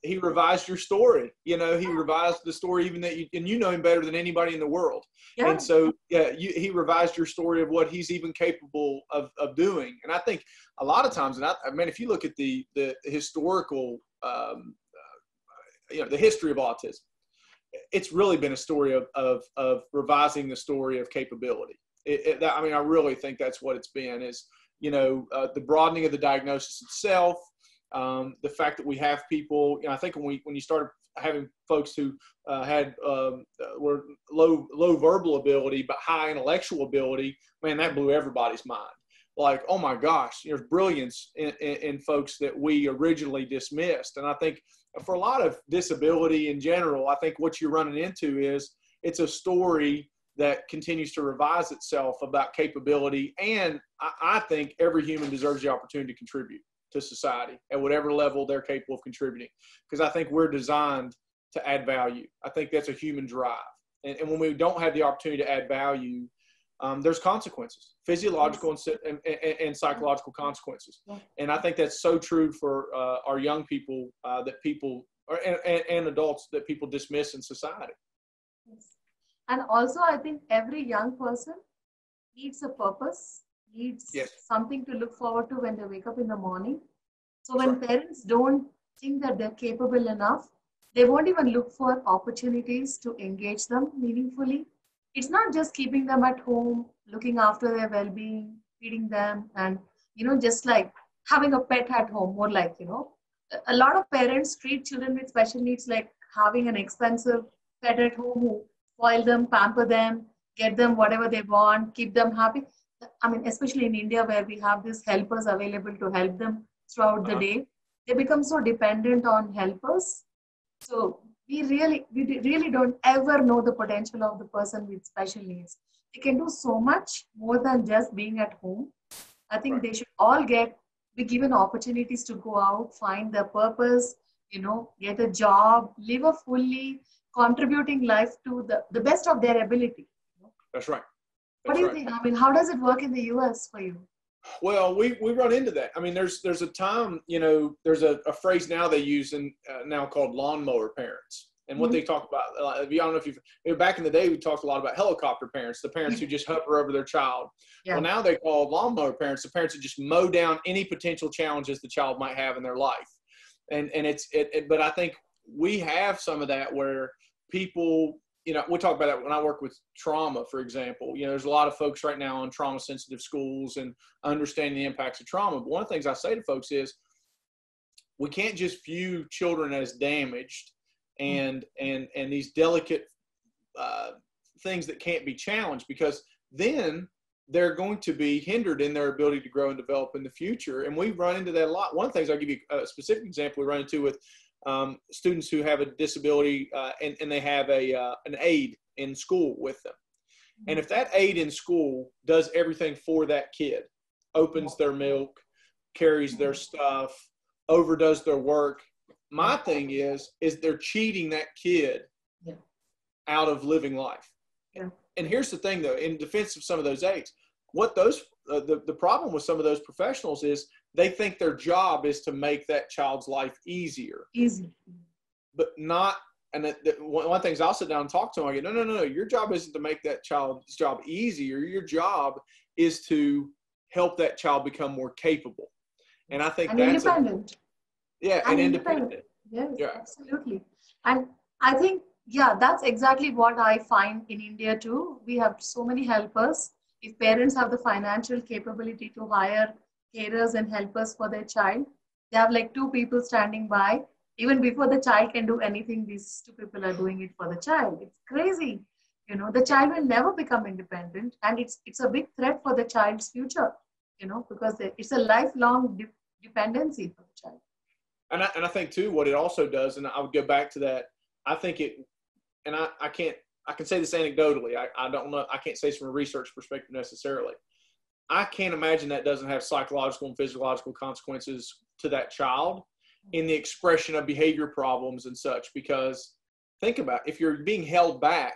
B: He revised your story. He revised the story even that you know him better than anybody in the world. Yeah. And so, he revised your story of what he's even capable of doing. And I think a lot of times, and if you look at the historical, the history of autism, it's really been a story of revising the story of capability. I really think that's what it's been, is, the broadening of the diagnosis itself. The fact that we have people, I think when you started having folks who were low verbal ability but high intellectual ability, man, that blew everybody's mind. Like, oh my gosh, there's brilliance in folks that we originally dismissed. And I think for a lot of disability in general, I think what you're running into is it's a story that continues to revise itself about capability. And I think every human deserves the opportunity to contribute to society at whatever level they're capable of contributing, because I think we're designed to add value. I think that's a human drive, and when we don't have the opportunity to add value, there's consequences, physiological and psychological consequences. And I think that's so true for our young people and adults that people dismiss in society.
A: And also, I think every young person needs a purpose, needs something to look forward to when they wake up in the morning. So when parents don't think that they're capable enough, they won't even look for opportunities to engage them meaningfully. It's not just keeping them at home, looking after their well-being, feeding them, and, just like having a pet at home, more like, a lot of parents treat children with special needs like having an expensive pet at home who spoil them, pamper them, get them whatever they want, keep them happy. Especially in India, where we have these helpers available to help them throughout the day, they become so dependent on helpers. So we really don't ever know the potential of the person with special needs. They can do so much more than just being at home. I think they should all be given opportunities to go out, find their purpose, get a job, live a fully contributing life to the best of their ability.
B: That's right.
A: What do you think? How does it work in the US for you?
B: Well, we run into that. There's a time, there's a phrase now they use now called lawnmower parents. And what they talk about, I don't know if back in the day, we talked a lot about helicopter parents, the parents who just hover over their child. Yeah. Well, now they call lawnmower parents the parents that just mow down any potential challenges the child might have in their life. But I think we have some of that where people, we talk about that when I work with trauma, for example. There's a lot of folks right now on trauma-sensitive schools and understanding the impacts of trauma. But one of the things I say to folks is we can't just view children as damaged and these delicate things that can't be challenged, because then they're going to be hindered in their ability to grow and develop in the future. And we run into that a lot. One of the things, I'll give you a specific example we run into with students who have a disability and they have an aide in school with them. And if that aide in school does everything for that kid, opens their milk, carries their stuff, overdoes their work, my thing is they're cheating that kid out of living life. Yeah. And here's the thing, though, in defense of some of those aides, what those the problem with some of those professionals is they think their job is to make that child's life easier.
A: Easy.
B: But not, and one thing is I'll sit down and talk to them. I go, no, your job isn't to make that child's job easier. Your job is to help that child become more capable. And I think
A: and
B: that's
A: independent.
B: And independent.
A: Yes,
B: yeah.
A: Absolutely. And I think, that's exactly what I find in India too. We have so many helpers. If parents have the financial capability to hire carers and helpers for their child, they have like 2 people standing by. Even before the child can do anything, these 2 people are doing it for the child. It's crazy. The child will never become independent, and it's a big threat for the child's future, because it's a lifelong dependency for the child.
B: And I think too, what it also does, and I would go back to that, I think it, and I can say this anecdotally. I don't know. I can't say this from a research perspective necessarily. I can't imagine that doesn't have psychological and physiological consequences to that child in the expression of behavior problems and such. Because think about it, if you're being held back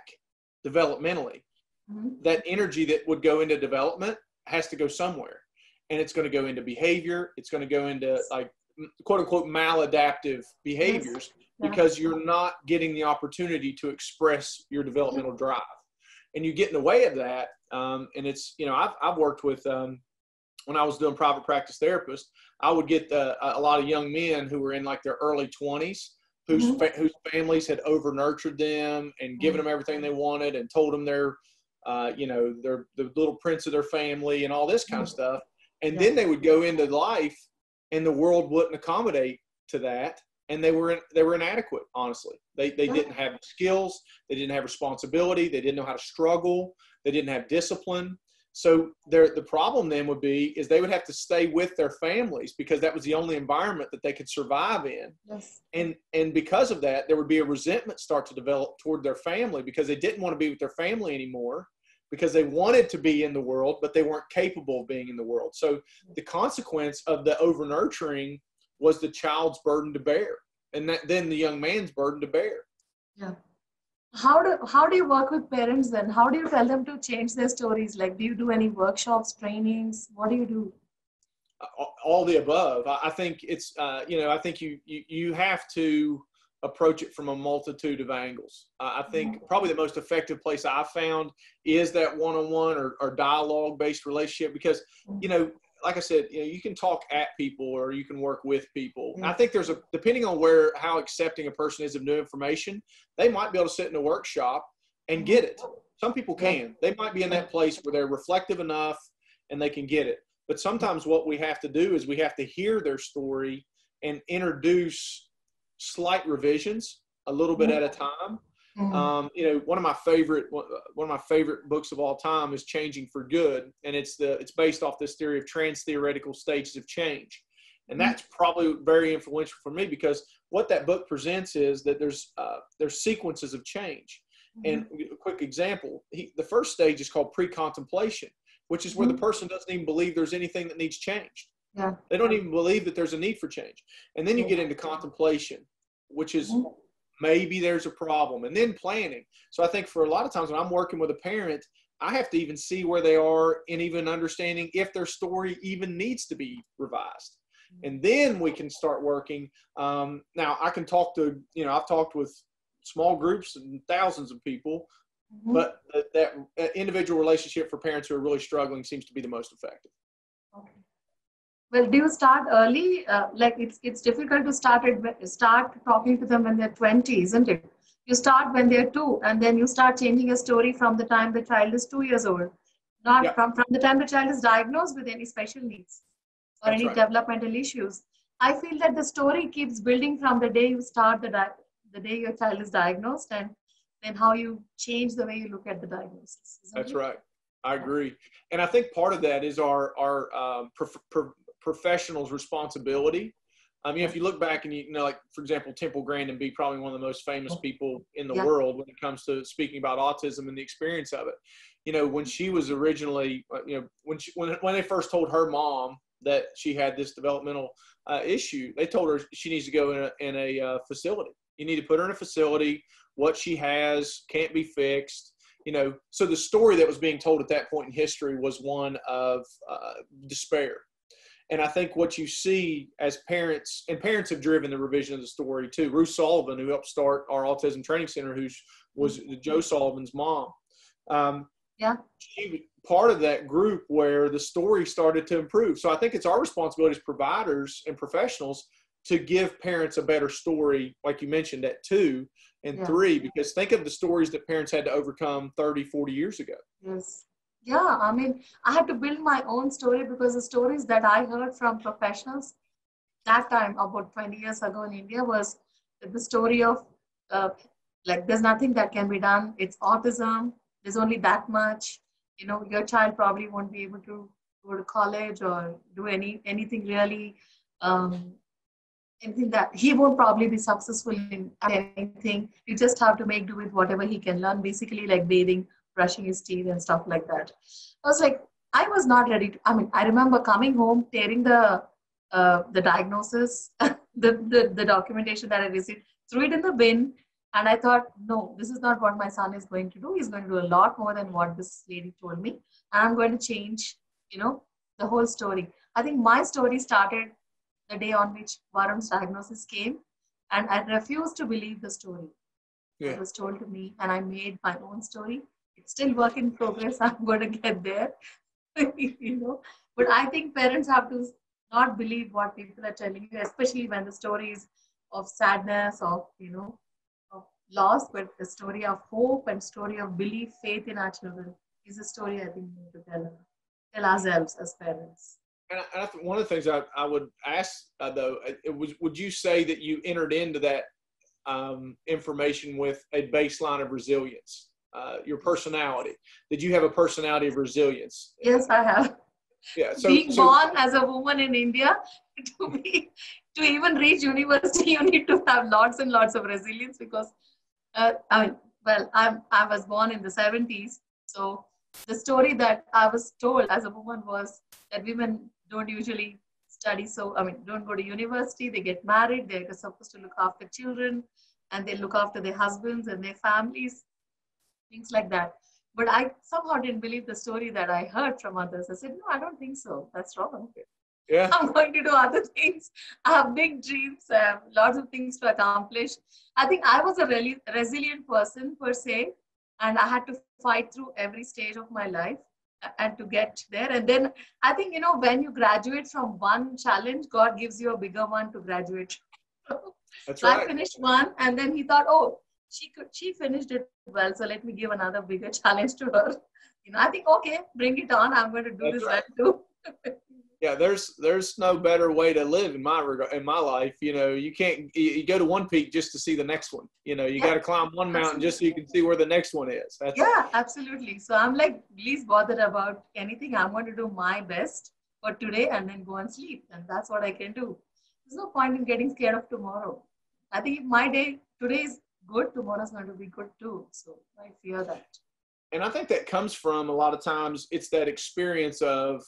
B: developmentally, that energy that would go into development has to go somewhere, and it's going to go into behavior. It's going to go into like quote unquote maladaptive behaviors. Because you're not getting the opportunity to express your developmental drive, and you get in the way of that. And it's, I've worked with, when I was doing private practice therapist, I would get a lot of young men who were in like their early 20s, whose families had over nurtured them and given them everything they wanted and told them they're the little prince of their family and all this kind of stuff. And then they would go into life and the world wouldn't accommodate to that. And they were inadequate, honestly. They didn't have skills. They didn't have responsibility. They didn't know how to struggle. They didn't have discipline. So the problem then would be is they would have to stay with their families because that was the only environment that they could survive in. Yes. And because of that, there would be a resentment start to develop toward their family because they didn't want to be with their family anymore because they wanted to be in the world, but they weren't capable of being in the world. So the consequence of the over-nurturing was the child's burden to bear, and then the young man's burden to bear.
A: Yeah. How do you work with parents then? How do you tell them to change their stories? Like, do you do any workshops, trainings? What do you do?
B: All the above. I think it's, I think you have to approach it from a multitude of angles. I think probably the most effective place I've found is that one-on-one or dialogue-based relationship because, like I said, you can talk at people or you can work with people. I think depending on how accepting a person is of new information, they might be able to sit in a workshop and get it. Some people can. They might be in that place where they're reflective enough and they can get it. But sometimes what we have to do is we have to hear their story and introduce slight revisions a little bit at a time. One of my favorite books of all time is Changing for Good, and it's based off this theory of trans-theoretical stages of change, and that's probably very influential for me because what that book presents is that there's sequences of change. And a quick example: the first stage is called pre-contemplation, which is where the person doesn't even believe there's anything that needs changed. Yeah. They don't even believe that there's a need for change, and then you get into contemplation, which is maybe there's a problem, and then planning. So I think for a lot of times when I'm working with a parent, I have to even see where they are and even understanding if their story even needs to be revised. And then we can start working. Now I can talk to, I've talked with small groups and thousands of people, but that individual relationship for parents who are really struggling seems to be the most effective.
A: Okay. Well, do you start early? Like it's difficult to start talking to them when they're 20, isn't it? You start when they're 2, and then you start changing a story from the time the child is 2 years old, not from the time the child is diagnosed with any special needs or any developmental issues. I feel that the story keeps building from the day you start the day your child is diagnosed, and then how you change the way you look at the diagnosis.
B: That's right. I agree. And I think part of that is our professionals' responsibility I mean, if you look back and you know, like for example, Temple Grandin be probably one of the most famous people in the world when it comes to speaking about autism and the experience of it. You know, when she was originally, you know, when they first told her mom that she had this developmental issue, they told her she needs to go in a facility. You need to put her in a facility. What she has can't be fixed. You know, so the story that was being told at that point in history was one of despair. And I think what you see as parents, and parents have driven the revision of the story too. Ruth Sullivan, who helped start our Autism Training Center, who was Joe Sullivan's mom. She was part of that group where the story started to improve. So I think it's our responsibility as providers and professionals to give parents a better story, like you mentioned, at 2 and 3, because think of the stories that parents had to overcome 30, 40 years ago.
A: Yes. Yeah, I mean, I had to build my own story because the stories that I heard from professionals that time, about 20 years ago in India, was the story of like, there's nothing that can be done. It's autism. There's only that much. You know, your child probably won't be able to go to college or do anything really. Anything that he won't probably be successful in anything. You just have to make do with whatever he can learn, basically like bathing, brushing his teeth and stuff like that. I was like, I was not ready to, I mean, I remember coming home, tearing the diagnosis, the documentation that I received, threw it in the bin. And I thought, no, this is not what my son is going to do. He's going to do a lot more than what this lady told me. And I'm going to change, you know, the whole story. I think my story started the day on which Varun's diagnosis came. And I refused to believe the story. It was told to me, and I made my own story. It's still work in progress. I'm going to get there, you know. But I think parents have to not believe what people are telling you, especially when the stories of sadness, of, you know, of loss, but the story of hope and story of belief, faith in our children is a story I think we need to tell ourselves as parents.
B: And I think one of the things I would ask, though, would you say that you entered into that information with a baseline of resilience, your personality? Did you have a personality of resilience?
A: Yes, I have.
B: Yeah. So,
A: being born as a woman in India, to even reach university, you need to have lots and lots of resilience because, I was born in the 70s. So the story that I was told as a woman was that women don't usually study. So, I mean, don't go to university, they get married, they're supposed to look after children and they look after their husbands and their families, things like that. But I somehow didn't believe the story that I heard from others. I said, no, I don't think so. That's wrong.
B: Yeah.
A: I'm going to do other things. I have big dreams. I have lots of things to accomplish. I think I was a really resilient person per se, and I had to fight through every stage of my life and to get there. And then I think, you know, when you graduate from one challenge, God gives you a bigger one to graduate.
B: That's
A: so
B: right.
A: I finished one, and then he thought, oh, she finished it well, so let me give another bigger challenge to her. You know, I think, okay, bring it on. I'm going to do this well too.
B: Yeah, there's no better way to live in my life. You know, you go to one peak just to see the next one. You know, you got to climb one mountain just so you can see where the next one is.
A: Absolutely. So I'm like least bothered about anything. I'm going to do my best for today and then go and sleep. And that's what I can do. There's no point in getting scared of tomorrow. I think if my day today is good, tomorrow's going to be good too. So I fear that.
B: And I think that comes from a lot of times it's that experience of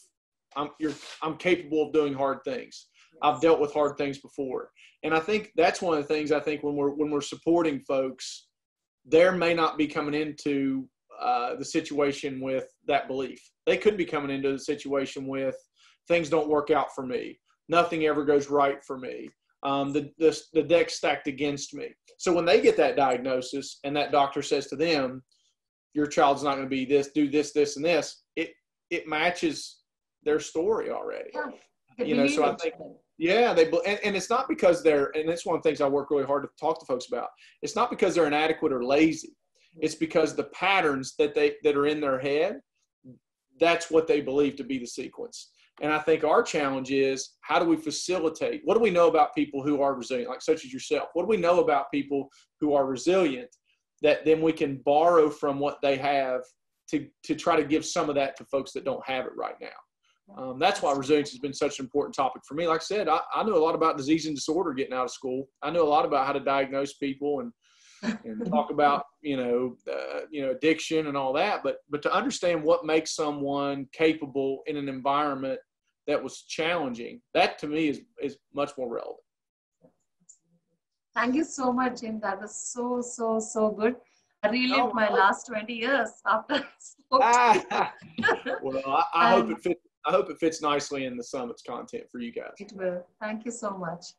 B: I'm capable of doing hard things. Yes. I've dealt with hard things before. And I think that's one of the things I think when we're supporting folks, there may not be coming into the situation with that belief. They could be coming into the situation with things don't work out for me. Nothing ever goes right for me. The deck's stacked against me. So when they get that diagnosis and that doctor says to them, your child's not going to be this, do this, this, and this, it matches their story already.
A: Yeah,
B: you know, so I think, and it's not because and it's one of the things I work really hard to talk to folks about. It's not because they're inadequate or lazy. It's because the patterns that are in their head, that's what they believe to be the sequence. And I think our challenge is, how do we facilitate? What do we know about people who are resilient, like such as yourself? What do we know about people who are resilient that then we can borrow from what they have to try to give some of that to folks that don't have it right now? That's why resilience has been such an important topic for me. Like I said, I knew a lot about disease and disorder getting out of school. I knew a lot about how to diagnose people and talk about, addiction and all that. But to understand what makes someone capable in an environment that was challenging, that to me is much more relevant.
A: Thank you so much, Jim. That was so good. I relived my last 20 years after I spoke.
B: Well, I hope it fits. I hope it fits nicely in the summit's content for you guys.
A: It will. Thank you so much.